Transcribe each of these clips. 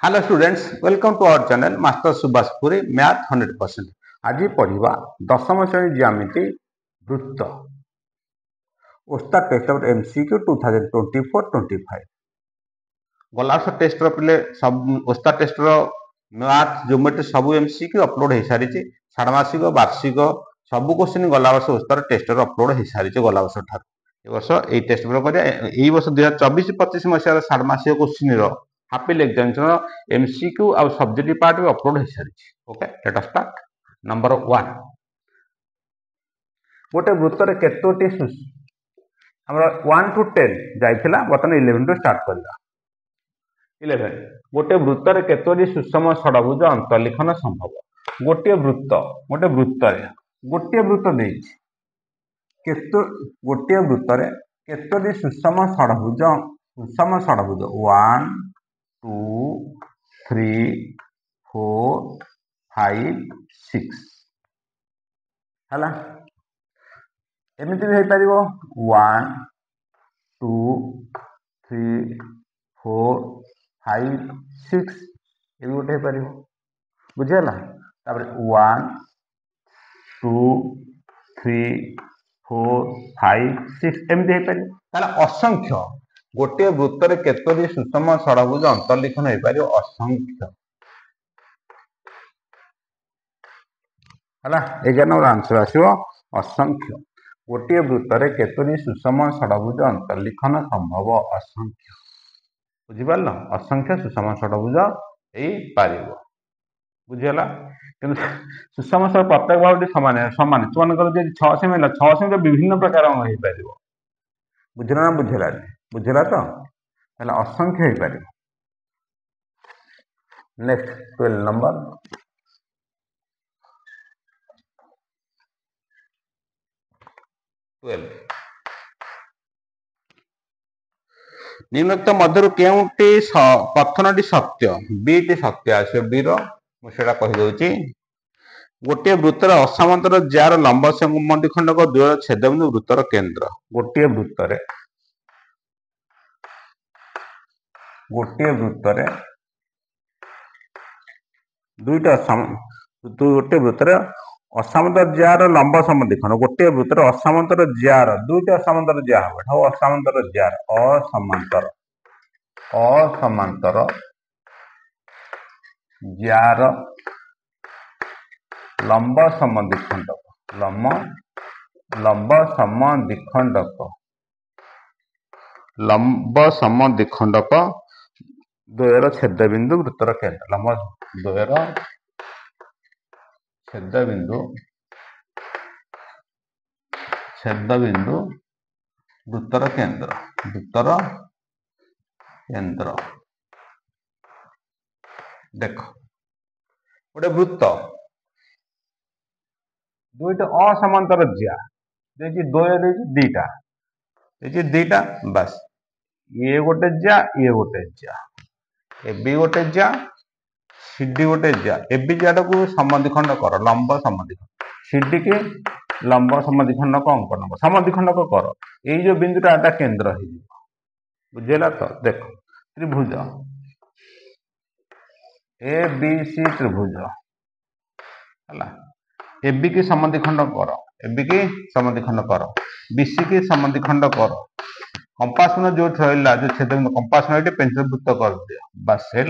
Hello students, welcome to our channel master Subhash Puri math 100%। आज पढ़ा दशम श्रेणी ज्यामिति वृत्त ओस्ताद टेस्ट ऑफ एमसीक्यू 2024-25 गला टेस्ट पे सब ओस्ताद टेस्ट मैथ ज्योमेट्री सब एमसीक्यू अपलोड हो सारी षाणमासिक वार्षिक सब क्वेश्चन गला वर्ष ओस्ताद टेस्ट अपलोड हो सारी गला वर्ष ठार वर्ष ये टेस्ट पेपर वर्ष 2024-25 मसीह षाणमासिक क्वेश्चन हापिल एग्जामिनेशन एमसीक्यू और सब्जेक्ट पार्ट भी अपलोड हो सारी। Okay, let us start. Number 1, गोटे वृत्तर केतोटी हमर 1 to 10 जाइथिला, बर्तमान 11 टू स्टार्ट करला। 11, गोटे वृत्तर केतोटी सुषम षडभुज अंतर्लिखन संभव। गोटे वृत्त देछि गोटे वृत्तर केतोटी सुषम षडभुज 1 2 3 4 5 6 हला एमती भी हो 1 2 3 4 5 6 ये गोटे हो पार बुझेगा। 1 2 3 4 5 6 एमती हो पार असंख्य गोटे वृत्तर केतोटी सुषम षडभुज अंतर्लिखन हो पार असंख्य है। 11 नंबर आंसर आसो असंख्य। गोटे वृत्तर केतोटी सुषम षडभुज अंतर्लिखन संभव असंख्य। बुझिपार असंख्य सुषम षडभुज पार बुझीगला। कि सुषम षड प्रत्येक भाव सामान सामान तुमको 6 सेमी 6 सेमी विभिन्न प्रकार हो पार बुझला ना बुझेगा बुझेगा तो असंख्य हो पार। नेक्स्ट 12 नंबर, निम्नलिखित मध्य केउटी कथनटी सत्य बीटी सत्य आसो बीर मुझे कहीदे। गोटे वृत्तर असामंतर जार लंब समद्विखंडक द्वय छेदबिंदु वृत्तर केंद्र। गोटे वृत्तर दुईटा गोटे वृत्तर असामंतर जार लंब समद्विखंड गोटे वृत्तर असामंतर जार दुईटा असामंतर जा हो असामंतर जार असामंतर जार लंब समद्विखंडक लंब समद्विखंडक द्वयर छेदबिंदु वृत्तर केंद्र। लंब द्वयर छेदबिंदु वृत्तर केंद्र देख गोटे वृत्त दुईटा असमांतर ज्या द्वय दीटा बस ये गोटे ज्या ए बी गोटे ज्या सीडी गोटे ज्या ए बी ज्याटा को समद्विखंड कर लंब समद्विखंड सीडी के लंब समद्विखंडक अंकन समद्विखंडक कर ये जो बिंदुटा एटा केंद्र हो बुझेगा। तो देख त्रिभुज ए बी सी त्रिभुज है ए बी की समद्विखंड कर बीसी की समद्विखंड कर कंपास में जो रहा जो छेदबिंदु कंपास में पेंसिल वृत्त कर दिया बस है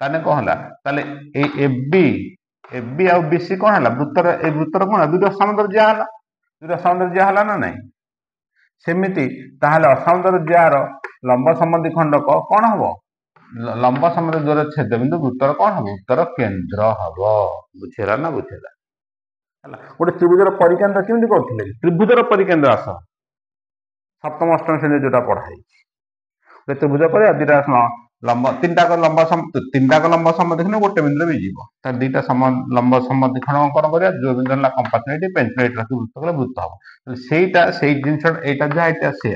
ताने कौन है ताले ए बी आ बीसी कौन है वृत्तर ए वृत्तर कौन दुईटा असामंतर जा ना नहीं सेमिति ताहले असामंतर जार लंब समद्विखंडक कौन हम लंब समद्विखंड द्वारा छेदबिंदु वृत्तर कौन हम वृत्तर केंद्र हम बुझेगा ना बुझेगा। गोटे त्रिभुजर परिकेंद्र केमती करते त्रिभुजर परिकेंद्र आस सप्तम अष्टम श्रेणी जो पढ़ाई गोटे त्रिभुज पर दुटा लंब तीनटा लंब समद्विखंड गोटे बिंदु भी जीव दुईटा लंब समद्विखंड अंकन कर जो बिंदु कंपास पेंसिल रखी वृत्त कले वृत्त हम से जिन यहाँ से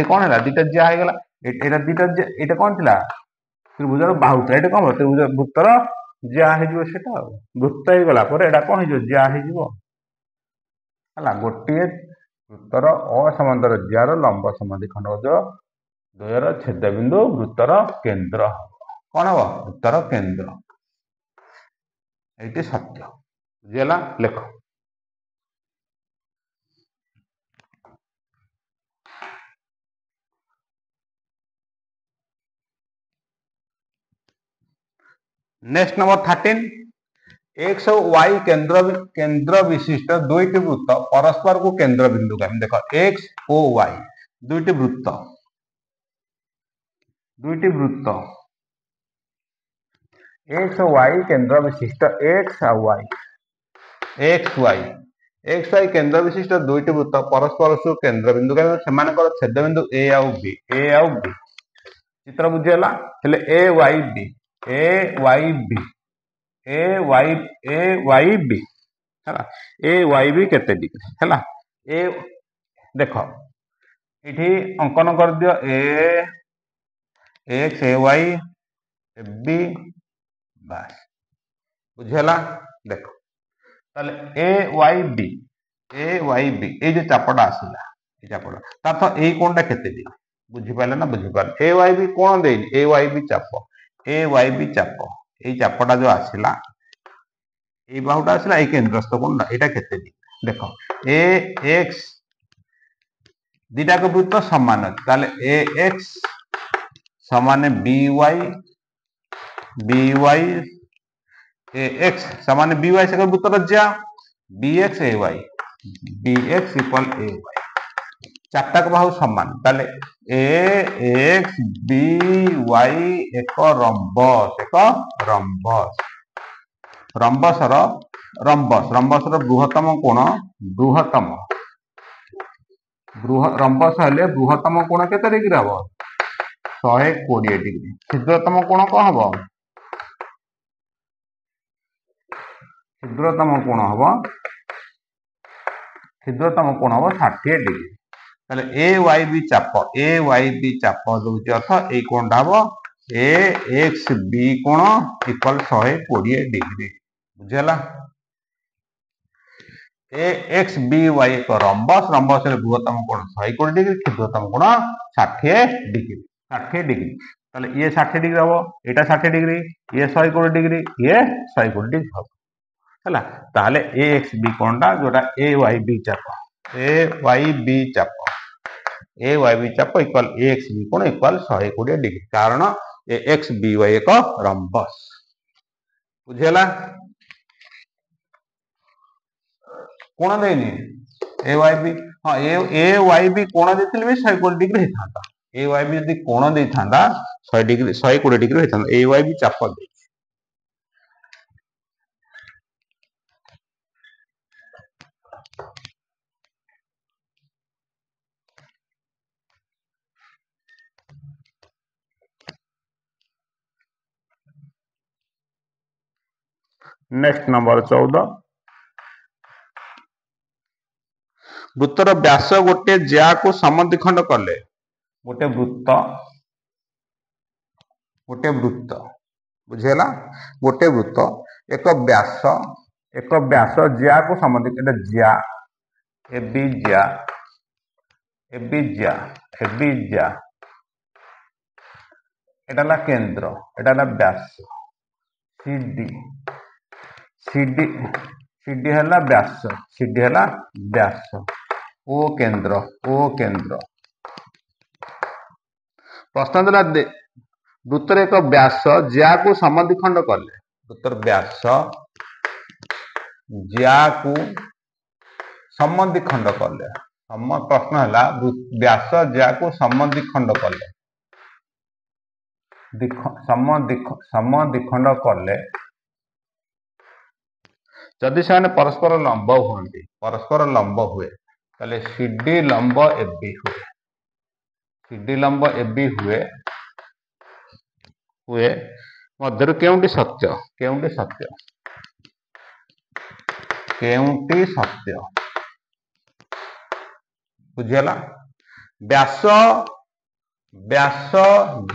कौन है दुईटा ज्या होगा यहाँ कौन थी त्रिभुजर बाहु था ये कौन त्रिभुज वृत्तर ज्या हो वृत्त हो गला कौन हो ज्या हो गोटे वृत्तर असमांतर ज्यार लंब समद्विखंड द्वयर छेदबिंदु वृत्तर केंद्र हम कौन हम वृत्तर केंद्र ये सत्य बुझीगला लेख नेक्स्ट नंबर 13 एक्स और वाई केंद्र विशिष्ट दुईटी वृत्त परस्पर को केंद्र बिंदु का देख एक्स और वाई दुईटी वृत्त एक्स और वाई केंद्र विशिष्ट एक्स वाई केंद्र विशिष्ट दुईटी वृत्त परस्पर सु केंद्र बिंदु का छेद बिंदु ए आउ बी चित्र बुझीगला ए वाई बी केते डिग्री हैला ए देख इठी अंकन कर दियो ए एक्स ए वाई बी बस बुझीगला देख ताले ए वाई बी ए जो चापटा आसला ए चापटा तार ए कोणटा केते डिग्री बुझी पाले ना बुझी पाले ए वाई बी कोण दे ए वाई बी चाप ए चापटा जो आसला ए बाहुटा आसला ए केंद्रस्थ कोणटा एटा केते डिग्री देख ए एक्स दीटा को वृत्त समान अछि ताले ए एक्स समान बी वाई ए एक्स समान बी वाई से वृत्त रज्या बी एक्स ए वाई इक्वल ए वाई चारटा को बाहु समान ताले ए एक्स बी वाई एक रंबस बृहत्तम कोण रंबस हेले बृहत्तम कोण केते डिग्री हबो 120 डिग्री क्षुद्रतम कोण कौन हम क्षुद्रतम कोण हम 60 डिग्री ताले ए वाई बी चाप दोची अर्थ ए कोणटा हम ए एक्स बी कोण इक्वल 120 डिग्री बुझेला ए एक्स बी वाई एक रंबस बृहत्तम कोण 120 डिग्री क्षुद्रतम कोण 60 डिग्री ताले ये 60 डिग्री हम एटा 60 डिग्री ये 120 डिग्री ये 120 डिग्री हम हैला ताले ए एक्स बी कोणटा जोटा ए वाई बी चाप इक्वल ए एक्स बी कोण इक्वल 120 डिग्री कारण ए एक्स बी वाई एक रंबस बुझेला कोण देनी ए वाई बी हां ए वाई बी कोण देथिले भी 120 डिग्री हेतांता ए वाई बी यदि कोण देथांदा 100 डिग्री 120 डिग्री हेतांदा ए वाई बी चाप दे नेक्स्ट नंबर 14 वृत्तर व्यास गोटे ज्या को समद्विखंड कले गोटे वृत्त बुझेला गोटे वृत्त एक व्यास ज्या को समद्विखंड ज्या ए बी ज्या एटाला केंद्र एटाला व्यास सीडी हला व्यास ओ केंद्र प्रश्न देला वृत्तर एक व्यास ज्या को समद्विखंड कले वृत्तर व्यास ज्या को समद्विखंड कले प्रश्न है व्यास ज्या को समद्विखंड कले समद्विखंड कले जदि से परस्पर लंब हुए ताले सीडी लंब एबी हुए मध्य केउंटी सत्य बुझेला व्यास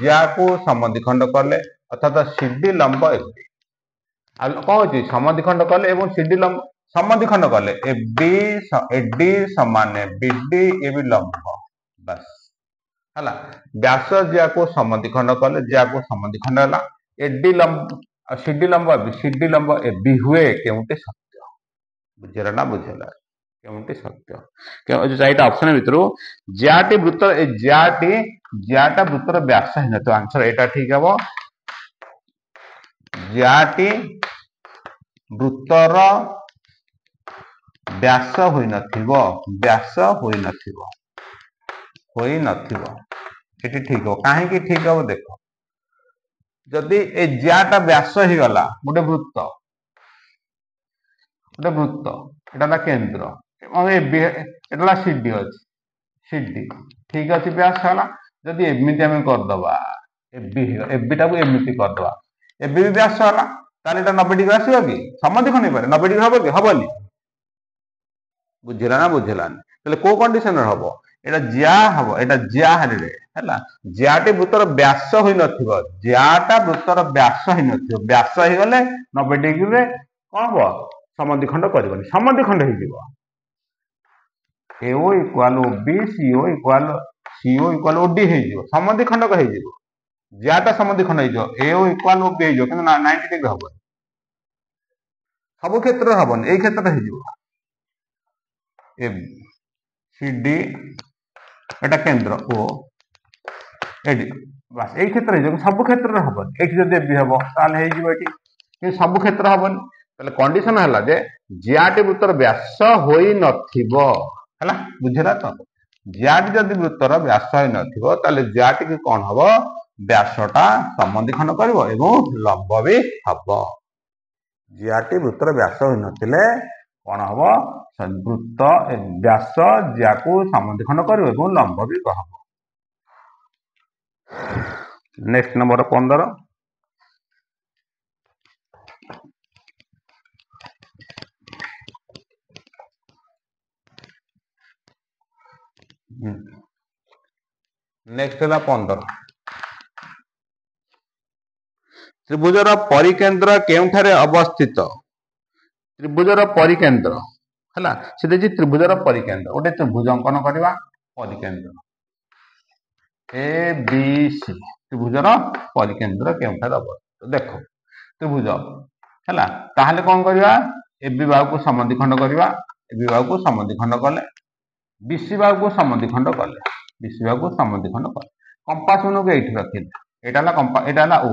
ज्या को समद्विखंड कले अर्थात सीडी लंब एबी कौन समद्विखंड कले एवं सीडी लंब समद्विखंड कले एडी समान बीडी ए भी लंब बस हला व्यास ज्या को समद्विखंड कले ज्या को समद्विखंड हला एडी लंब सीडी लंब सीडी लंब एबी हुए केउंटे सत्य बुझेला ना बुझेला केउंटे सत्य जो चारिटा ऑप्शन भितर ज्याटी वृत्तर ज्याटा वृत्तर व्यास ही न आंसर एटा ठीक हबो ज्याटी वृत्तर व्यास होई नथिबो एटी ठीक हो काहे कि ठीक हो देखो जदि ए ज्याटा व्यास ही गला गोटे वृत्त एटा केंद्र एटा सीडी अछि सीडी ठीक अछि व्यास हला जदि एमिति हम कर दबा एबी टाको एमिति कर दबा एबी भी व्यास हला ताले एटा 90 डिग्री आसीबो कि समधि खंड पारे 90 डिग्री हबो कि हबनी बुझिला ना बुझिलानी तले को कंडीशन हबो एटा ज्या हबो एटा ज्या हले हैला ज्याटे वृत्तर व्यास होई नथिबो ज्याटा वृत्तर व्यास होई नथिबो व्यास ही गले 90 डिग्री रे कोन हबो समधि खंड करबनी समधि खंड ही जीवो AO equal B CO equal OD ही जीवो समधि खंड को ही जीवो ज्याटा समधि खंड ही जीवो एओ इक्वल बी ही जीवो किंतु 90 डिग्री हबो सब क्षेत्र रे हबनी एई क्षेत्र ही जीवो ए सी डी एटा केंद्र ओ एडी बस एई क्षेत्र ही सब क्षेत्र रे हबनी एठी जदि बी हबो ताले हे जीवो एठी कि सब क्षेत्र हबनी ताले कंडीशन हला जे ज्याटी वृत्तर व्यास होई नथिबो हला बुझिला तो ज्याटी जदि वृत्तर व्यास होई नथिबो ताले ज्याटी कि कोन हबो व्यासटा समधि खंड करबो एवं लंब भी हबो ज्याटी वृत्तर व्यास होई नथिले कोन हबो वृत्त व्यास ज्याकू समधि खंड करबो एवं लंब भी हबो नेक्स्ट नंबर 15 नेक्स्ट है 15 त्रिभुजर परिकेंद्र केउठारे अवस्थित त्रिभुजर परिकेंद्र हला से देखि त्रिभुजर परिकेंद्र ओटे त्रिभुज अंकन करबा परिकेंद्र ए बी सी त्रिभुजर परिकेंद्र केउठारे अवस्थित देखो त्रिभुज हला ताहले कोन करबा ए विभाग को समधि खंड करबा ए विभाग को समधि खंड कले बीसी भाग को समधि खंड कले बीसी भाग को समधि खंड कले कंपास मन को एठी रखिले एटा ओ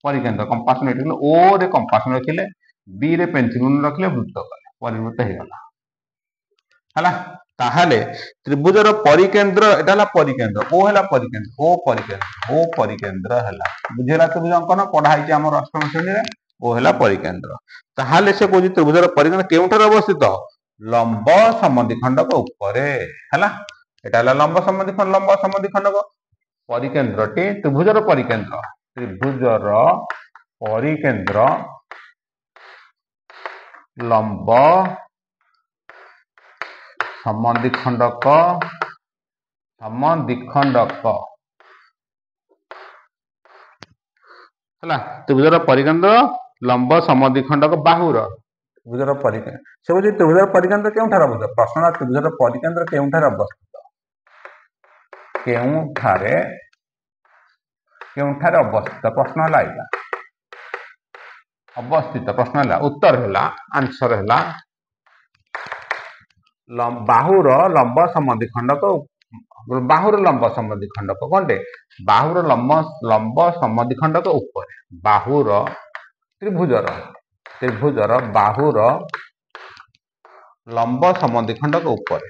परिकेंद्र कंपास में एठी ओ रे कंपास में रखिले बी रे पेंसिल मन रखिले वृत्त कले परिवृत्त हे गला हला ताहले त्रिभुजर परिकेंद्र एटा परिकेंद्र ओ हला परिकेंद्र ओ परिकेंद्र हला बुझेला त्रिभुज अंकन पढ़ाई जे हमर अष्टम श्रेणी रे ओ हला परिकेंद्र ताहले से कोजि त्रिभुजर परिकेंद्र केउठार अवस्थित लंब समधि खंडक ऊपरे हला एटा हला लंब समधि खंडक परिकेंद्रटी त्रिभुजर परिकेंद्र लंब समधि खंडक हला त्रिभुजर परिकेंद्र लंब समधि खंडक बाहुर त्रिभुजर परिकेंद्र से बुझी त्रिभुजर परिकेंद्र केउठार अवस्थित प्रश्न त्रिभुजर परिकेंद्र केउठार अवस्थित केउठारे अवस्थित प्रश्न हला आइला अवस्थित प्रश्न हला उत्तर हला आंसर हला बाहुर लंब समधि खंडक कोनटे बाहुर लंब समधि खंडक ऊपर बाहुर त्रिभुजर बाहुर लंब समधि खंडक ऊपर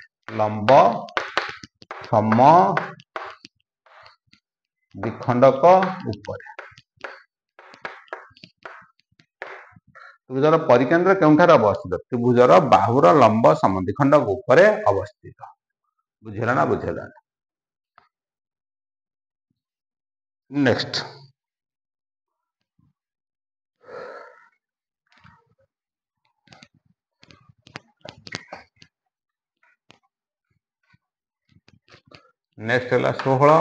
लंब समधि खंडक ऊपर त्रिभुजर परिकेंद्र केउठार अवस्थित त्रिभुजर बाहुर लंब समधि खंडक ऊपर अवस्थित बुझेला ना बुझेला नेक्स्ट है 16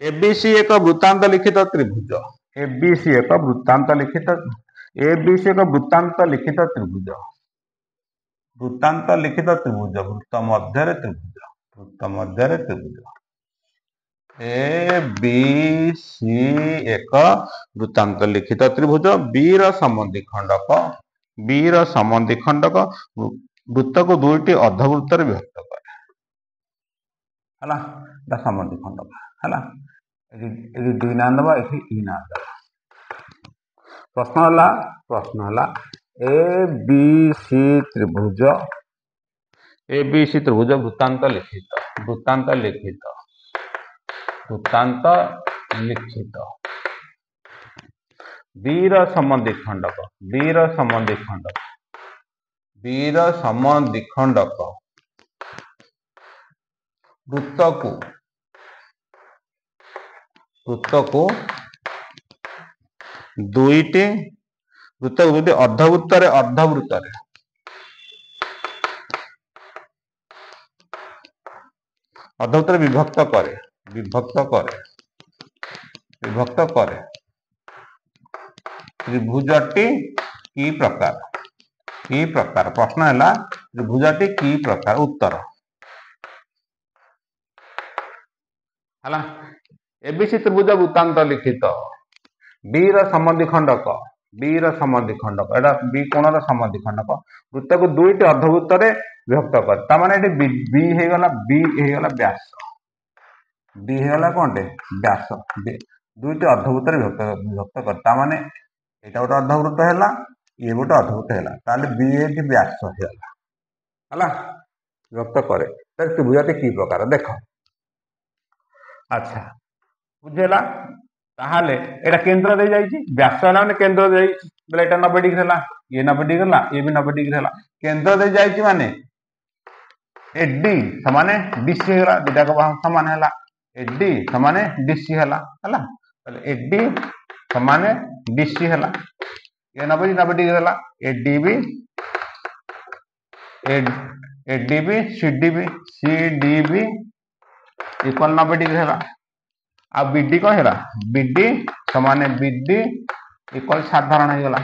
एबीसी एक वृत्तांत लिखित त्रिभुज एबीसी एक वृत्तांत लिखित त्रिभुज वृत्त मध्य त्रिभुज ए बी सी एक वृत्तांत लिखित त्रिभुज बी र समद्वि खंडक वृत्त को दुईटी अर्धवृत्त विभक्त करे हला समद्वि खंडक हला ये दुई ना दबा ये ई ना दबा प्रश्न हला ए बी सी त्रिभुज वृत्तांत लिखित वीर संबंधी खंडक वृत्त को दुईटी अर्धवृत्त विभक्त करे त्रिभुजटी की प्रकार प्रश्न है त्रिभुजटी की प्रकार उत्तर है एबीसी त्रिभुज वृत्तांत लिखित बीर समद्वि खंडक एटा बी कोणर समद्वि खंडक वृत्त को दुईटी अर्धवृत्त विभक्त कर तामाने एटी बी हे गला व्यास बी हे गला कोनटे व्यास दुईटी अर्धवृत्त विभक्त कर तामाने एटा गोटे अर्धवृत्त हैला ये गोटे अर्धवृत्त हैला ताले बी एटी व्यास हैला विभक्त करे तर त्रिभुजटी की प्रकार देखो अच्छा बुझेला ताहाले एटा केंद्र दे जाईची व्यास हैला माने केंद्र दे बेले एटा 90 डिग्री हैला ये 90 डिग्री हैला ये भी 90 डिग्री हैला केंद्र दे जाईची माने एडी समाने डीसी हैला दुटा को समान हैला एडी समाने डीसी हैला ताले एडी समाने डीसी हैला ये 90 डिग्री हैला एडीबी सीडीबी इक्वल 90 डिग्री हैला आ बीडी कौन है बीडी समान बीडी इक्वल साधारण हो गला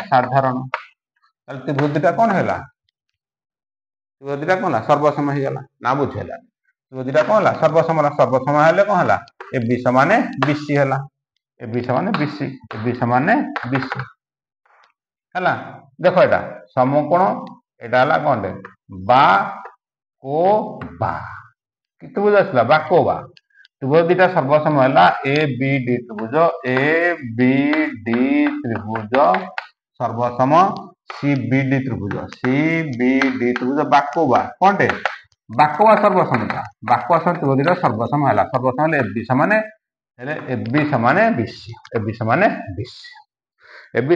साधारण त्रिभुजटा कौन है त्रिभुजटा कौन सर्वसम हो गला ना बुझेला त्रिभुजटा कौन सर्वसम हेले कौन है एबी समान बीसी है एबी समान बीसी है देख एटा समकोण एटा कौन बा को बा त्रिभुज आसला बा को बा त्रिभुज दुटा सर्वसम है ए बी डी त्रिभुज सर्वसम सी बी डी त्रिभुज बाकोबा कौनटे बाकोबा सर्वसम त्रिभुज सर्वसम है सर्वसम एबी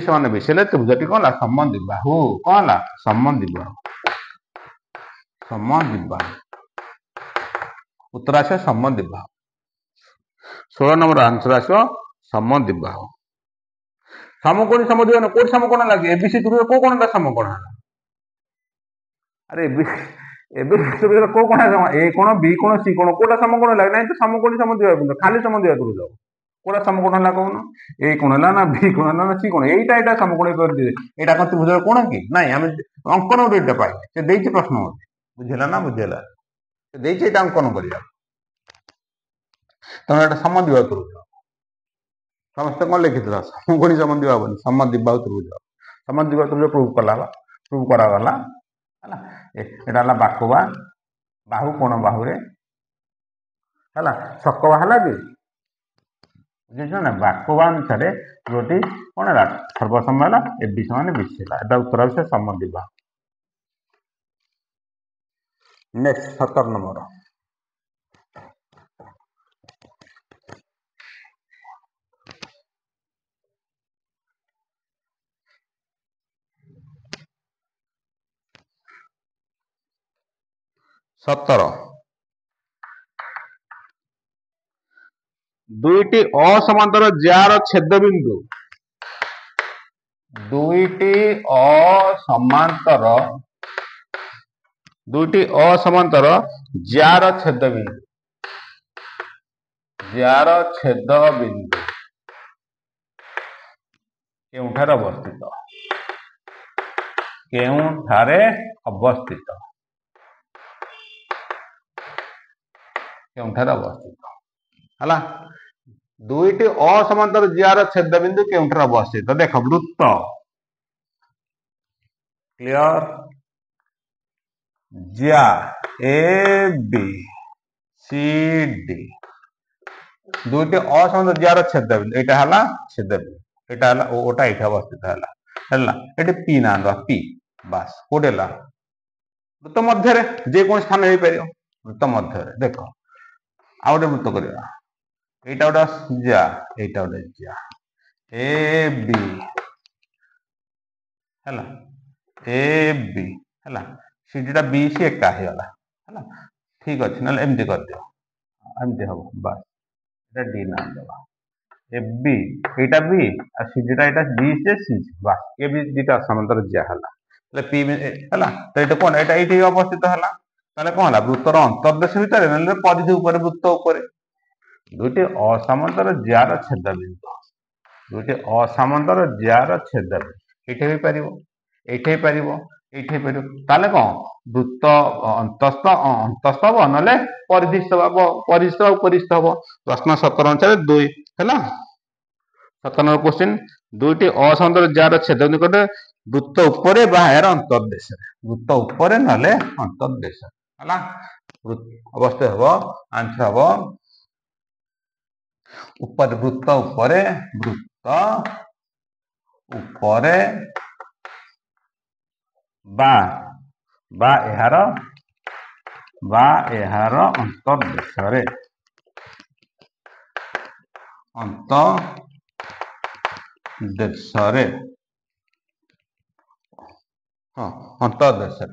समान बीसी त्रिभुजटी कौन संबंधी बाहु कौन संबंधी बाहु उत्तर आस संबंधी बाहु 16 नंबर आंसर आसो संबंधी बाहु समकोणी समद्वि कोन समकोण लागे एबीसी त्रिभुज को कोणटा समकोण है अरे एबीसी त्रिभुज को कोण है ए कोण बी कोण सी कोण कोटा समकोण लागे नहीं तो समकोणी समद्वि खाली समद्वि त्रिभुज कोटा समकोण ला कोन ए कोण ला ना बी कोण ला ना सी कोण एटा समकोण कर दे एटा कोन त्रिभुज कोण की नहीं हम अंकन उडेटा पाई से देइछ प्रश्न बुझेला ना बुझेला से देइछ एटा अंकन करिया तमे एटा संबंधी बाहु त्रिभुज समस्त कौन लिखी समकोणी संबंधी बाहु संबंधी बाहु त्रिभुज प्रूव करागला है बाकोबा बाहु कोण बाहु रे है सकबा है कि बुझे ना बाकोबा अनुसार त्रिभुजटी कौन है सर्वसम है एबी समान बीसी है उत्तर विषय संबंधी बाहु नेक्स्ट 17 नंबर 17 दुईटी असमांतर जार छेद बिंदु दुईटी असमांतर जार छेद बिंदु केउठारे अवस्थित हला दुईटी असमांतर जियार छेदबिंदु केउंठर अवस्थित देख वृत्त क्लियर जिया ए बी सी डी दुईटी असमांतर जियार छेदबिंदु एटा हला छेदबिंदु एटा हला ओटा एटा अवस्थित हला एटी पी ना पी बस कोडे हला वृत्त मध्य जे कौन स्थान हो पार वृत्त मध्य देख आ गोटे वृत्त करवा एटा गोटे जा एटा गोटे जा ए बी है ए बी है सीडीटा बी सी एका हो गला है ठीक अच्छे ना एमती कर दियो एमती हम बस एटा डी नाम देवा A B Etah B uh सीडीटा Etah B से सी बस ये भी दीटा समांतर जा हला पी है तो ये कौन एटा ये अवस्थित है ताले कौन है वृत्तर अंतर्देश भितर ना परिधि ऊपर वृत्त ऊपर दुईटी असमांतर जार छेदबिंदु दुईटी असमांतर जार छेदबिंदु ये पार ताले कौन वृत्त अंतस्थ अंतस्थ हम ना परिधिस्थ परिस्थ उपरिस्थ हम प्रश्न 17 अनुसार 2 है 17 क्वेश्चन दुईटी असमांतर जार छेदबिंदु कटे वृत्त उपरे बाहर अंतर्देश वृत्त उपरे ना अंतर्देश है अवस्था हम आंसर हम ऊपर वृत्त उपरे बा एहार अंतर्देश हाँ अंतर्देश है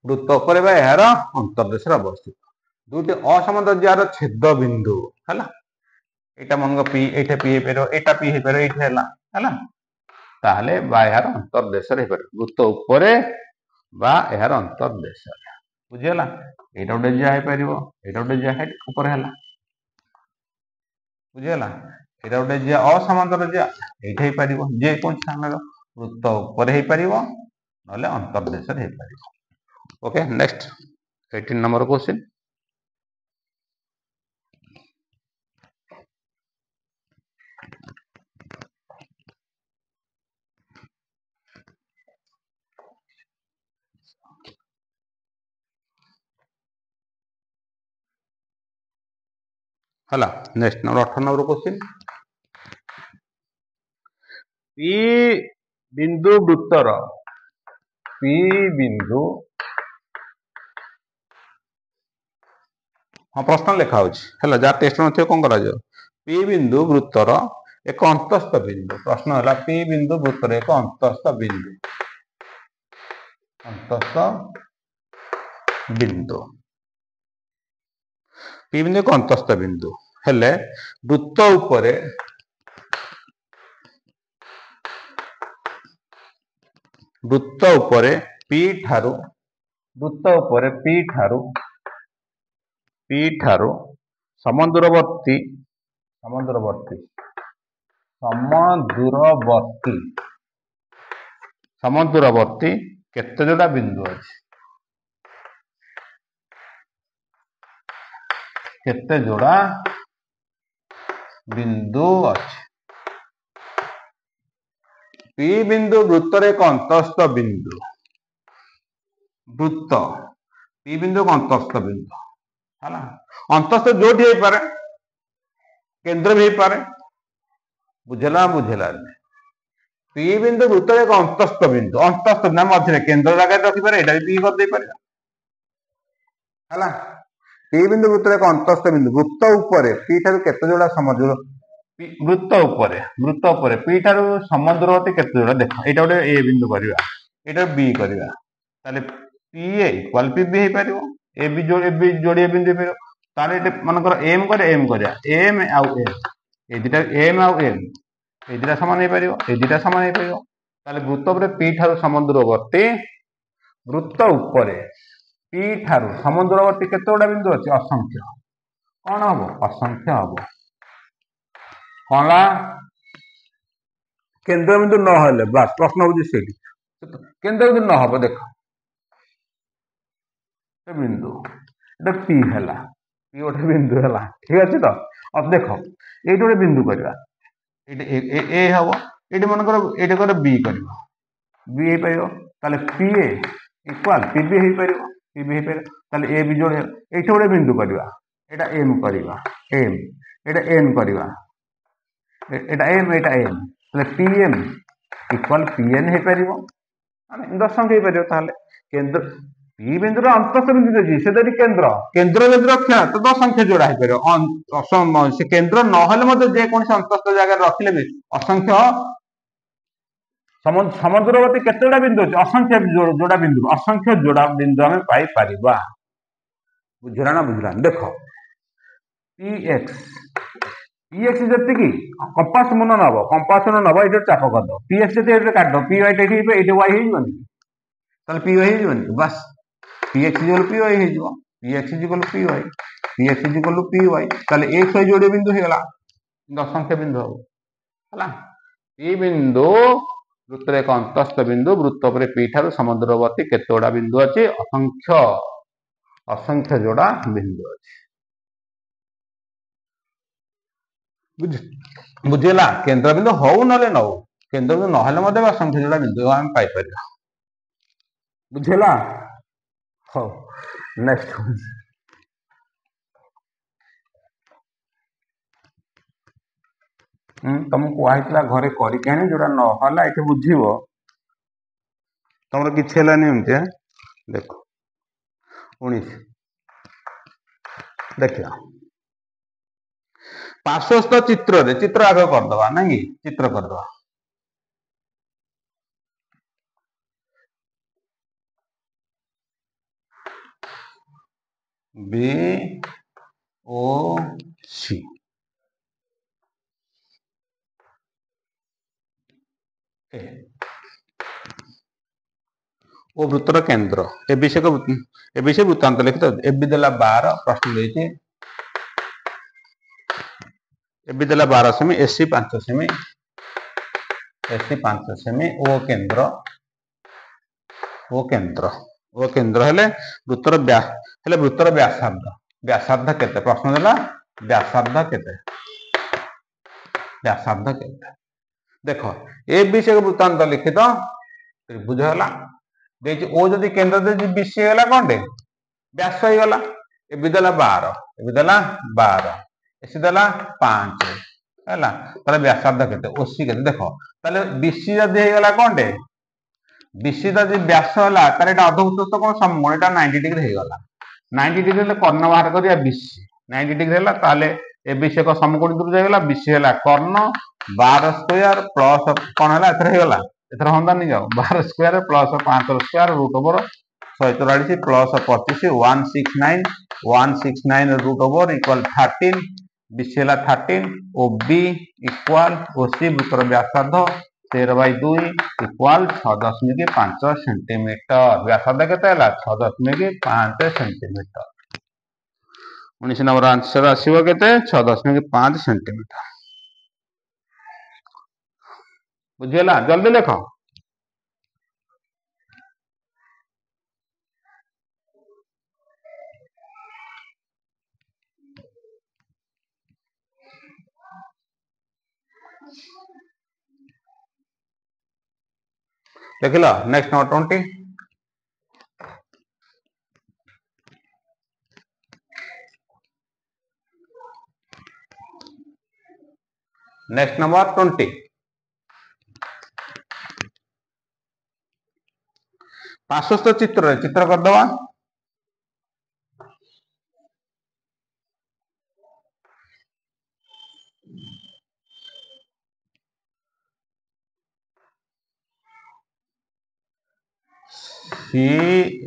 वृत्त उपर यार अंतर्देश अवस्थित दुईटी असमांतर जार छेद बिंदु है यहाँ मन पी ये पी हो पार एटा पी हो पार ये यार अंतर्देश वृत्त उपर यार अंतर्देश बुझीगला यहाँ गोटे जा हो पार यहाँ गोटे जा ऊपर है बुझीगला यहाँ गोटे जा असमांतर जा ये पार जे कौन स्थान वृत्त उपर हो पार ना अंतर्देश हो पार ओके नेक्स्ट 18 नंबर क्वेश्चन हला next number 18 number question P बिंदु वृत्तर पी बिंदु हाँ प्रश्न लिखा है जहाँ टेस्ट नथियो कौन करा पी बिंदु वृत्तर एक अंतस्थ बिंदु प्रश्न है पी बिंदु वृत्तर एक अंतस्थ बिंदु पी बिंदु एक अंतस्थ बिंदु हेले वृत्त उपरे पी ठारू समदूरवर्ती केते जोड़ा बिंदु अच्छे केते जोड़ा बिंदु अच्छे पी बिंदु वृत्तर एक अंतस्थ बिंदु वृत्त पी बिंदु एक अंतस्थ बिंदु है अंतस्थ जो पारे केंद्र भी पारे बुझेला पी बिंदु वृत्तर एक अंतस्थ बिंदु ना मध्य केंद्र जगह रखिपारे एटा भी पी कर दे पारे है पी बिंदु वृत्तर एक अंतस्थ बिंदु वृत्त ऊपर पी ठारू केते जोड़ा समदूर वृत्त ऊपर पी ठारू समदूरवर्ती केते जोड़ा देख एटा गोटे ए बिंदु करवा एटा बी करवा ताले P A equal P B हो पारिबो ए बी जोड़िए बिंदु हो पारिबो ताले एटा मानकर एम करया एम आउ एम ए दिटा एम आउ एम ए दिटा समान हो पारिबो ए दिटा समान हो पारिबो ताले वृत्त ऊपर पी ठारू समदूरवर्ती वृत्त ऊपर पी ठारू समदूरवर्ती केते जोड़ा बिंदु अछि असंख्य कौन हम असंख्य हम कौन केंद्र बिंदु न हेले बस प्रश्न होची केंद्र बिंदु न हम देख बिंदु एटा पी हैला पी गोटे बिंदु हैला ठीक अछि तो अब देखो एटी गोटे बिंदु करबा एटी ए हबो एटी मन कर एटी कर बी करबा बी हे परियो ताले P A equal P B हे परियो ताले ए बी जोड़े एटी गोटे बिंदु करबा एटा एम करबा एम एटा एन करबा एटा एम ताले P M equal P N हे परियो माने दशम हे परियो ताले केंद्र पी बिंदुर अंतस्थ बिंदु देखि से देरी केंद्र केंद्र यदि रखा तो दस संख्या जोड़ा है परियो से केंद्र नहले मते जे कोन अंतस्थ जगह रखले भी असंख्य समुद्रवर्ती केतेटा बिंदु अछि असंख्य जोड़ा बिंदु असंख्य जोड़ा बिंदु हमें पाई परिबा बुझला ना बुझला देखो px जति की कंपास मन नबो कंपास मन नबो एटा चाप कर दो px जति एटा काट दो py एठी एटा y हे जनी ताले py हे जनी बस px py हे जो px py px py ताले x y जोड़े बिंदु हे गला दस संख्या बिंदु हो हला ई बिंदु वृत्तर एक अंतस्थ बिंदु वृत्त पर पी ठार समुद्रवर्ती केतोड़ा बिंदु अछि असंख्य असंख्य जोड़ा बिंदु अछि बुझेला केंद्र बिंदु हो नले न केंद्र बिंदु नहले मते असंख्य जोड़ा बिंदु हम पाई परिया बुझेला हो नेक्स्ट तुम कहला घरे करिके जोड़ा नहला ये बुझीब तुम किसी है एमती देखो 19 देखिए पार्श्वस्थ चित्र रे चित्र आग करदवा ना कि चित्र करदवा बी ओ सी ओ वृत्तर केंद्र ए विषय वृत्तांत लिखित एबी देला 12 प्रश्न देती एबी देला 12 सेमी एससी 5 सेमी ओ केंद्र हेले वृत्तर व्यासार्ध केते प्रश्न देला व्यासार्ध केते देखो ए विषय वृत्तांत लिखित त्रिभुज हैला देछि ओ जदि केंद्र दे बीसी हैला कोनटे व्यास हो गला ए देला 12 एसी देला 5 हैला ताले व्यासार्ध केते ओसी केते देखो ताले बीसी जदि हे गला कोनटे बीसी जदि व्यास होला ताले एटा अधोवृत्त तो कोन समकोण एटा 90 डिग्री हे गला 90 डिग्री ले कर्ण बाहर करिया बीसी 90 डिग्री हैला ताले ए बीसी को समकोण दूर जाय गला बीसी हैला कर्ण 12 स्क्वायर प्लस कोन हैला एथरे हे गला एथरे होंदा नहीं जाओ 12 square plus 5 square root over 144 plus 25 169 root over equal 13 BC हैला 13 ओबी इक्वल ओसी वृत्तर व्यासार्ध 13/2 इक्वल 6.5 सेंटीमीटर व्यासार्ध केते हैला 6.5 सेंटीमीटर 19 नंबर आंसर आसीबो केते 6.5 सेंटीमीटर बुझेला जल्दी लिखो देखिला नेक्स्ट नंबर 20 नेक्स्ट नंबर 20 पार्श्वस्थ चित्र कर दवा सी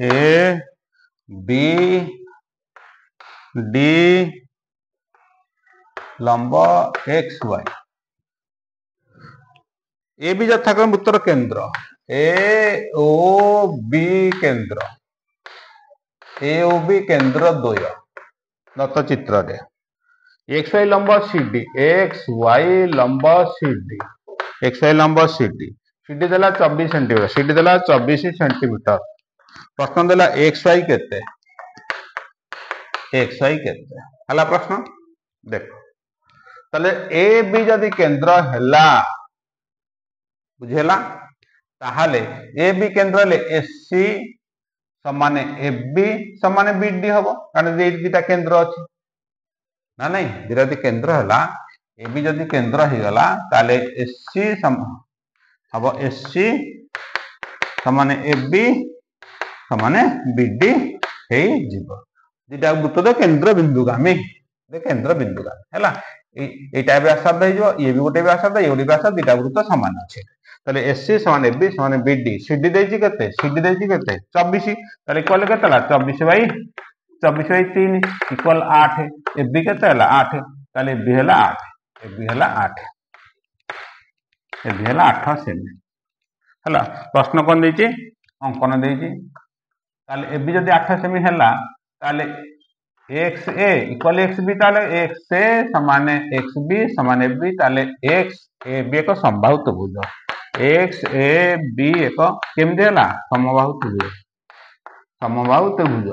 ए बी डी लंब एक्स वाई ए बी यथाक्रम वृत्तर केंद्र ए ओ बी केंद्र द्वय दत्त चित्र रे एक्स वाई लंब सीडी एक्स वाई लंब सीडी सीडी देला 24 सेंटीमीटर सीडी देला 24 सेंटीमीटर प्रश्न देला एक्स वाई केते एक्स वाई केते हला प्रश्न देख ताले ए बी जदि केंद्र हला बुझेला ताहाले ए बी केंद्र ले एससी समान एबी समान बीडी हबो कारण ए दुटा केंद्र अछि ना नहीं दुटा केंद्र हला ए बी जदि केंद्र ही गला ताले एससी हबो एससी समान एबी समान बीडी हे जीव दुटा वृत्त तो केंद्र बिंदुगामी केंद्र बिंदुगामी हैला एटा व्यासार्ध हे जो ये भी गोटे व्यासार्ध ये गोटे व्यासार्ध दुटा वृत्त समान अछि ताले एससी समान एबी समान बीडी सीडी देछि केते सीडी देछि केते 24 ताले इक्वल केते ला 24 बाई 3 इक्वल 8 एबी केते ला 8 ताले एबी हला 8 एबी हला 8 एबी हला 8 सेमी हला प्रश्न कोन देछि अंकन देछि ताले एबी जदि 8 सेमी हला ताले एक्स ए इक्वल एक्स बी ताले एक्स ए समान एक्स बी समान ए बी ताले एक्स ए बी एक समबाहु त्रिभुज एक्स ए बी एक केमदे हला समबाहु त्रिभुज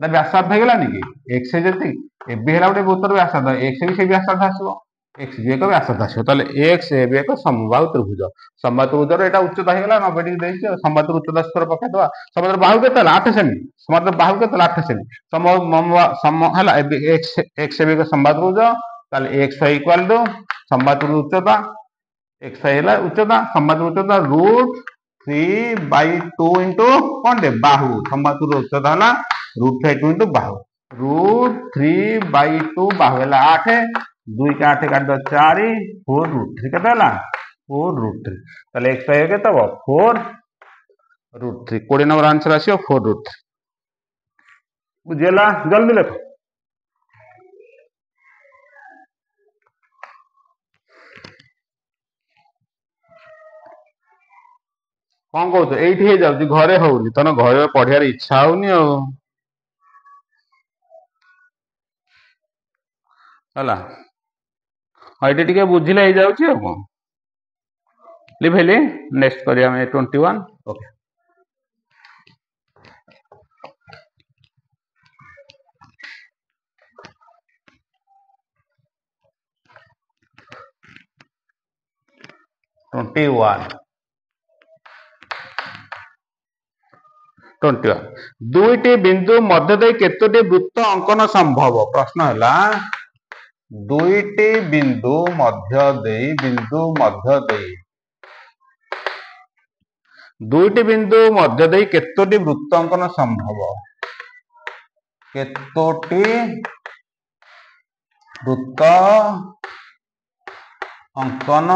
दा व्यासार्ध हे गेलानी कि एक्स जति ए बी हला गोटे वृत्तर व्यासार्ध एक्स भी से व्यासार्ध आसीबो एक्स बी एक व्यासार्ध आसीबो ताले एक्स ए बी एक समबाहु त्रिभुज त्रिभुजर एटा उच्चता हे गेला 90 डिग्री देछि समबाहु उच्चता स्तर पका दवा समबाहु बाहु केते 8 सेमी समबाहु बाहु केते 8 सेमी सम हला एक्स एक्स ए बी एक समबाहु त्रिभुज ताले एक्स वाई इक्वल टू समबाहु उच्चता एक्स वाई हला उच्चता समबाहु उच्चता √3/2 इनटू कोन दे बाहु समबाहु उच्चता हला √2 इनटू बाहु √3/2 बाहु हला 8 2 के 8 काट दो 4 4√3 केते हला 4√3 ताले एक्स वाई केते हो 4√3 20 नंबर आंसर आसीओ 4√3 बुझेला जल्दी लिखो कौन कहू ये जाऊँ घरे होनी तन घर पढ़ियार इच्छा होनी है हाँ ये टे बुझिले हो जाऊँ कौन लिभेली नेक्स्ट करिया 21 ओके दुईटी बिंदु मध्य दे केतोटी वृत्त अंकन संभव प्रश्न है दुईटी बिंदु मध्य दे दुईटी बिंदु मध्य दे केतोटी वृत्त अंकन संभव केतोटी वृत्त अंकन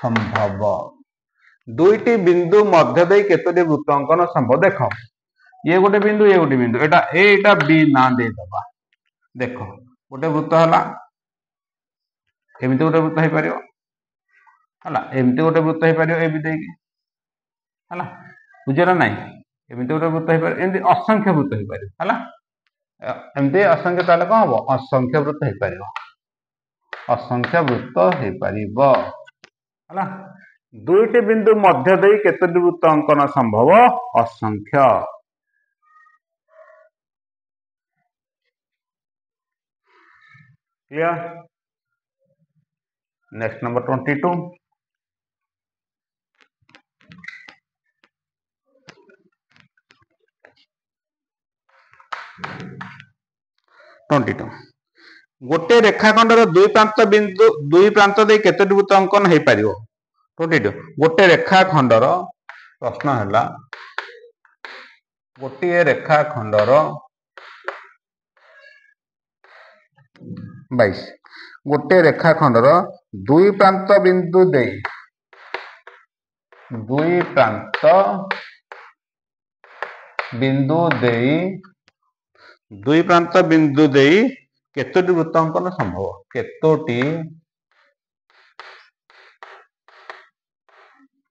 संभव दुईटी बिंदु मध्य दे केतोटी वृत्त अंकन संभव देख ये गोटे बिंदु एटा बी ना दे दबा देख गोटे वृत्त हला एमती गोटे वृत्त हो पारियो हला एमती गोटे वृत्त हो पारियो ए बी देकी हला बुझला नाही एमती गोटे वृत्त हो पारियो एमती असंख्य वृत्त हो पारियो हला एमती असंख्य ताले कोन हबो असंख्य वृत्त हो पारियो असंख्य वृत्त हो पारिबो हला दुईटी बिंदु मध्य दे केतोटी वृत्त अंकन संभव असंख्य क्लियर नेक्स्ट नंबर 22 गोटे रेखाखंडर दुई प्रांत दे केतोटी वृत्त अंकन हो पारिबो 22 गोटे रेखाखंडर प्रश्न है गोटे रेखाखंडर 22 गोटे रेखाखंडर दुई प्रांत बिंदु दे केतोटी वृत्त अंकन संभव केतोटी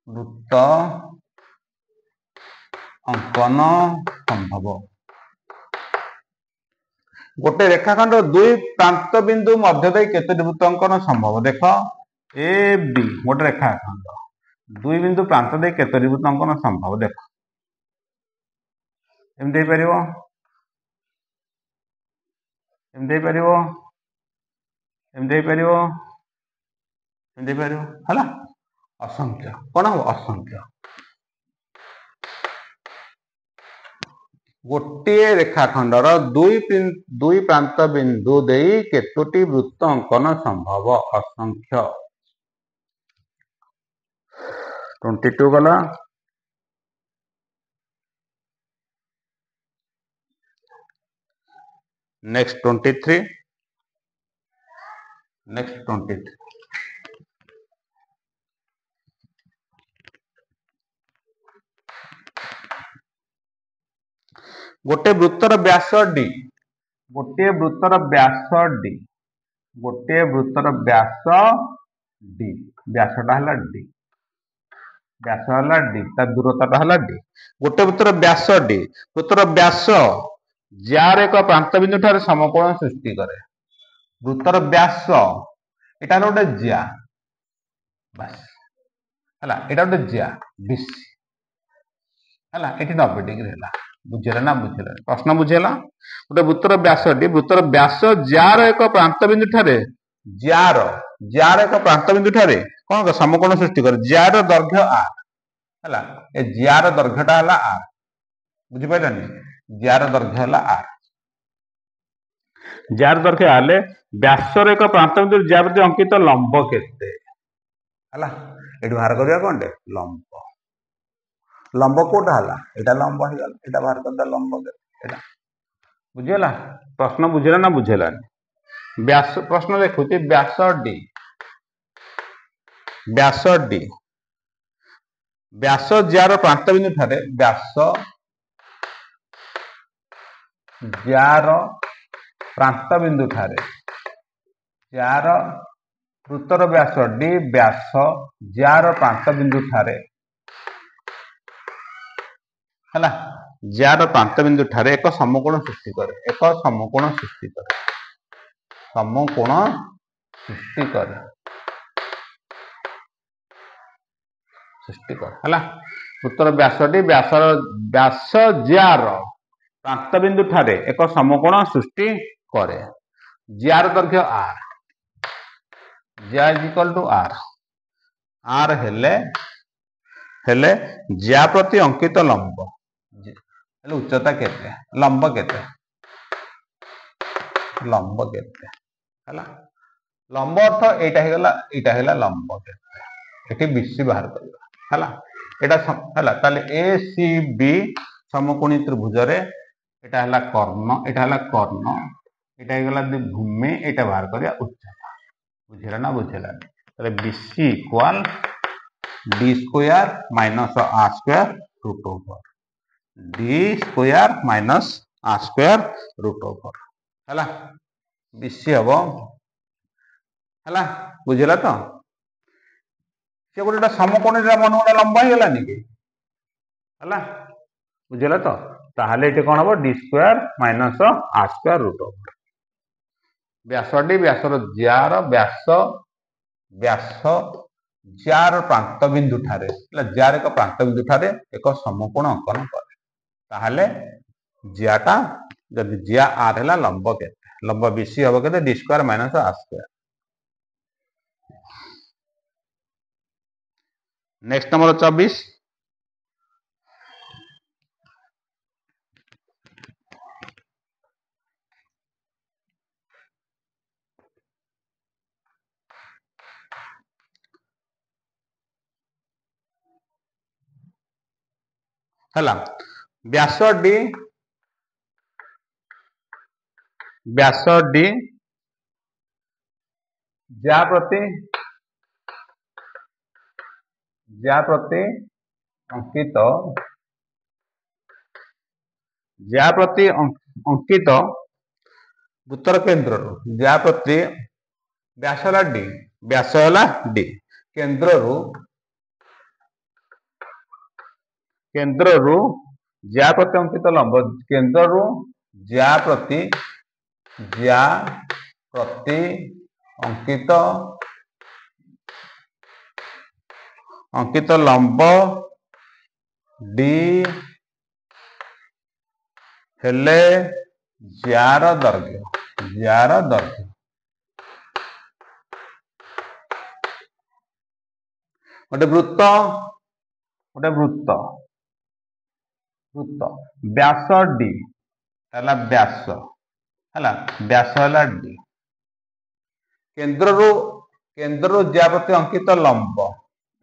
वृत्त अंकन संभव गोटे रेखाखंड दुई प्रांत बिंदु मध्य दे केतोटी वृत्त अंकन संभव देख ए बी गोटे रेखाखंड दुई बिंदु प्रांत दे केतोटी वृत्त अंकन संभव देख एमती हो पारिबो एमती हो पारिबो एमती हो पारिबो एमती हो पारिबो हला असंख्य कौन हो असंख्य गोटे रेखाखंडर दुई प्रांत बिंदु देई केतोटी वृत्त अंकन संभव असंख्य 22 गला नेक्स्ट 23 नेक्स्ट 23 गोटे वृत्तर व्यास डी गोटे वृत्तर व्यास डी गोटे वृत्तर व्यास डी व्यासटा हला डी व्यास हला डी ता दूरताटा हला डी गोटे वृत्तर व्यास डी वृत्तर व्यास जार एक प्रांत बिंदु ठारे समकोण सृष्टि करे वृत्तर व्यास एटा गोटे ज्या बस हला एटा गोटे ज्या बीसी हला एटी 90 डिग्री हला बुझेला ना बुझेला प्रश्न बुझेला गोटे वृत्तर व्यास जार एक प्रांत बिंदु ठारे जार एक प्रांत बिंदु ठारे कौन समकोण सृष्टि करे जार दैर्घ्य आर हला ए जार दैर्घ्यटा हला आर बुझि पाइलानी जार दैर्घ्य हला आर जार दैर्घ्य आले व्यासर एक प्रांत बिंदु ज्या प्रति अंकित लंब केते हला एडु बाहर करिया कोनटे लंब लंब कोटा हला एटा लंब हो गला एटा बाहर करदा लंब एटा बुझेला प्रश्न बुझेला ना बुझेला व्यास प्रश्न देखुती व्यास डी व्यास जार प्रांत बिंदु ठारे व्यास जार प्रांत बिंदु ठारे जार वृत्तर व्यास डी व्यास जार प्रांत बिंदु ठारे हला जार प्रांत बिंदु ठारे एक समकोण सृष्टि करे समकोण सृष्टि करे हला उत्तर व्यासटी व्यास जार प्रांत बिंदु ठारे एक समकोण सृष्टि करे जार दैर्घ्य आर जार इक्वल टू आर आर हेले ज्या प्रति अंकित लंब उच्चता केते लंब केते हला लंब अर्थ एटा हेला लंब केते एठी बीसी बाहर करबा हला एटा हला ताले ए सी बी समकोणी त्रिभुज रे एटा हेला कर्ण एटा हेला भूमि एटा बाहर करिया उच्चता बुझेला ना बुझेला ताले BC equal D square minus R square root over D square minus R square root over हला बीसी हबो हला बुझेला तो से गोटे समकोण मन गोटे लंबा ही गलानी कि हला बुझेला तो ताहले एटे कोन हबो D square minus R square root over व्यास डी व्यासर जार व्यास जार प्रांत बिंदु ठारे जार एक प्रांत बिंदु ठारे एक समकोण अंकन करे ताहले ज्याटा जदि ज्या आर हैला लंब केते लंब बीसी हबो केते D square minus R square next number 24 हला व्यास डी ज्या प्रति अंकित वृत्तर केंद्र ज्या प्रति व्यास हला डी केंद्र रु ज्या प्रति अंकित लंब केंद्र रु ज्या प्रति अंकित लंब डी हेले जार दैर्घ्य जार दर्घ्य गोटे वृत्त वृत्त व्यास डी व्यास व्यास है डी केन्द्र ज्या प्रति अंकित लंब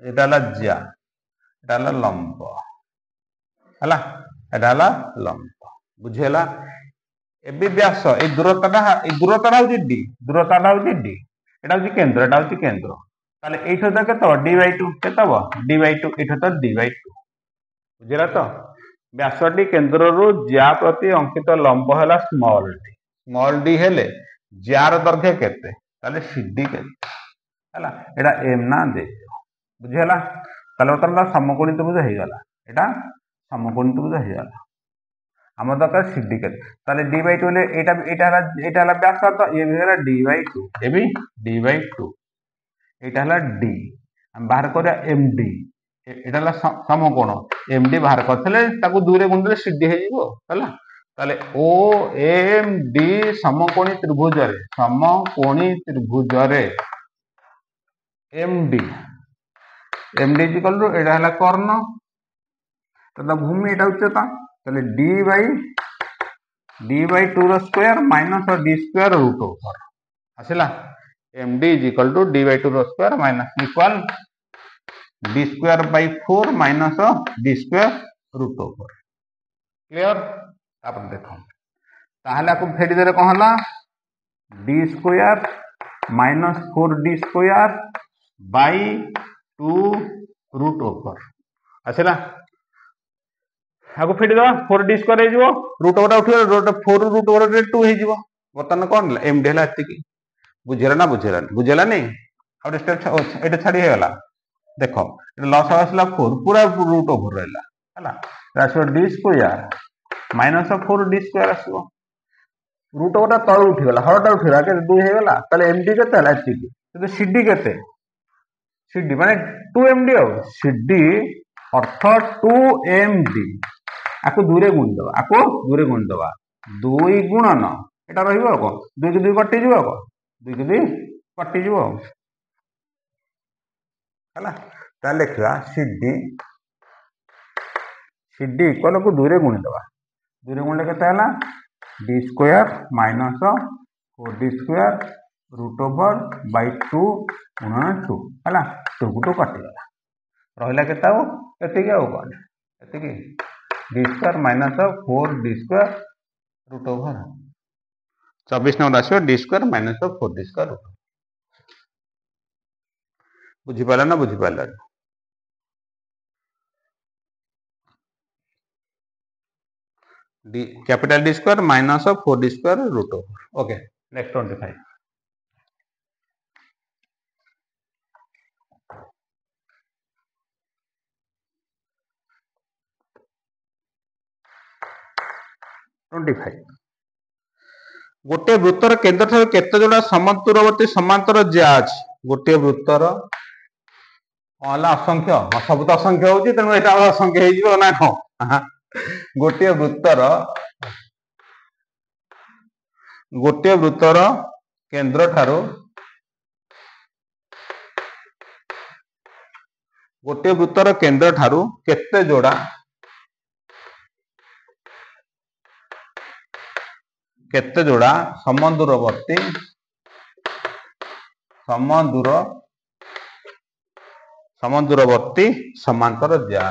यहाँ ज्या लंब है लंब बुझेगा एबी व्यास ये दूरता हूँ डी एटा हूँ केन्द्र ताले एठो तो केत d/2 केत d/2 एठो तो d/2 बुझेगा तो व्यास डी केन्द्र रु ज्या प्रति अंकित लंब है स्मॉल डी हेले जार दैर्घ्य केते ताले cd केते हला एटा m ना दे बुझेला ताले बर्तमान समकोणी त्रिभुज हो गला एटा समकोणी त्रिभुज हो गला आम दरकार cd केते ताले d/2 ले एटा व्यास तो ये भी है d/2 ये भी d/2 एटा डी हम बाहर कर md एटा समकोण md बाहर करते दूरे गुणले cd हो ताले ओ एम डी समकोणी त्रिभुज एमडी इक्वल टू एटा है कर्ण तथा भूमि एटा उच्चता ताले d/2 square minus d square root over आसला md is equal to d/2 square minus equal d square by 4 minus d square root over clear आप देखो ताहले आपको फेरी देले कौन हला d square minus 4d square by 2 root over आसला आपको फेरी दवा 4d स्क्वायर हो रूट ओवर उठियो रूट 4 रूट ओवर 2 हो बर्तमान कौन md हला एतिकी बुझेला बुझेला नहीं और स्टेप एटा छाड़ी हे गला देखो लॉस आसला 4 पूरा रूट ओवर रहला हला Raso d square minus 4d square आसो रूट ओवर तळ उठी गला हरटा उठी गला के 2 हे गला ताले md केते हला एतिकी तो cd केते cd माने 2md हो cd अर्थ 2md आको दूरे गुण दवा 2 गुणन एटा रहिबो को 2 के 2 कटि जिवो को 2 के 2 कटि जिवो हला ता लिखवा cd इक्वल को दूरे गुण दवा दूरे गुण केते हला d square minus 4d square root over by 2 गुणन 2 हला 2 को 2 कटि गला रहला केता हो एतिकी आ कोन एतिकी d square minus 4d square root over 24 number आसो d square minus 4d square root बुझी पाला ना बुझी पाला d capital d square minus 4d square root over okay next 25 गोटे वृत्तर केन्द्र ठार केते जोड़ा समदूरवर्ती समांतर ज्या अछि गोटे वृत्तर अला असंख्य सब तो असंख्य होची तेनु एटा असंख्य हे जिवो ना को गोटे वृत्तर केन्द्र ठारो गोटे वृत्तर केन्द्र ठारो केते जोड़ा समदूरवर्ती समांतर ज्या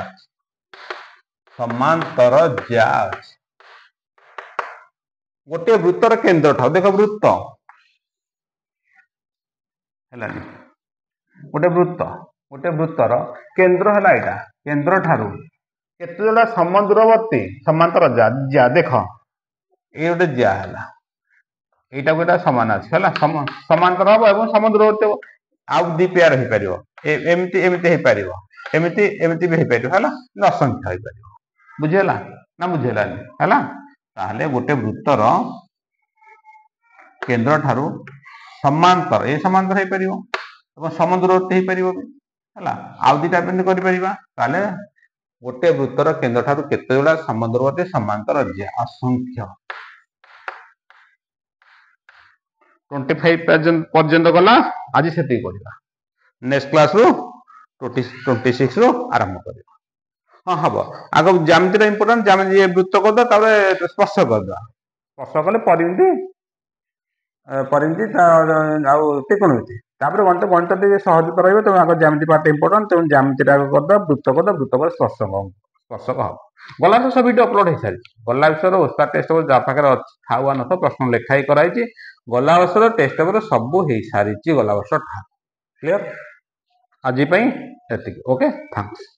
गोटे वृत्तर केन्द्र ठारो देख वृत्त हेलानी गोटे वृत्तर केन्द्र है यहाँ केन्द्र ठारू केते जोड़ा समदूरवर्ती समांतर ज्या देख ये गोटे ज्या है यहाँ गोटा समान अच्छे समांतर हम और समदूरवर्ती हम आउ दी पेयर हो पार एमती हो पार एमती भी हो पार है असंख्य हो पार बुझेगा ना बुझेलानी है ताहले गोटे वृत्तर केन्द्र ठारू समांतर ये समांतर हो पार समदूरवर्ती हो पार है आउ दीटा कर गोटे वृत्तर केन्द्र ठारू केते जोड़ा समदूरवर्ती समांतर ज्या असंख्य 25 पर्यंत गला आज से करवा नेक्स्ट क्लास रू 26 रू आरंभ कर हाँ हम आग ज्यामिति इंपोर्टाट ये वृत्त करदे स्पर्श करदे स्पर्श कले परिमिति त्रिकोणमिति गणित गणित टे सहजता रही तेज आग ज्यामिति पार्ट इंपोर्टाट तेज ज्यामिति आग करदे वृत्त करदे वृत्त कर स्पर्शक हम गला तो सब वीडियो अपलोड हो सारी गला विषय ओस्ताद टेस्ट पेपर जहाँ पाखे था न प्रश्न लेखाई कराई गला वर्ष टेस्ट पेपर सब हो सारी गला वर्ष क्लियर आज ओके थैंक्स।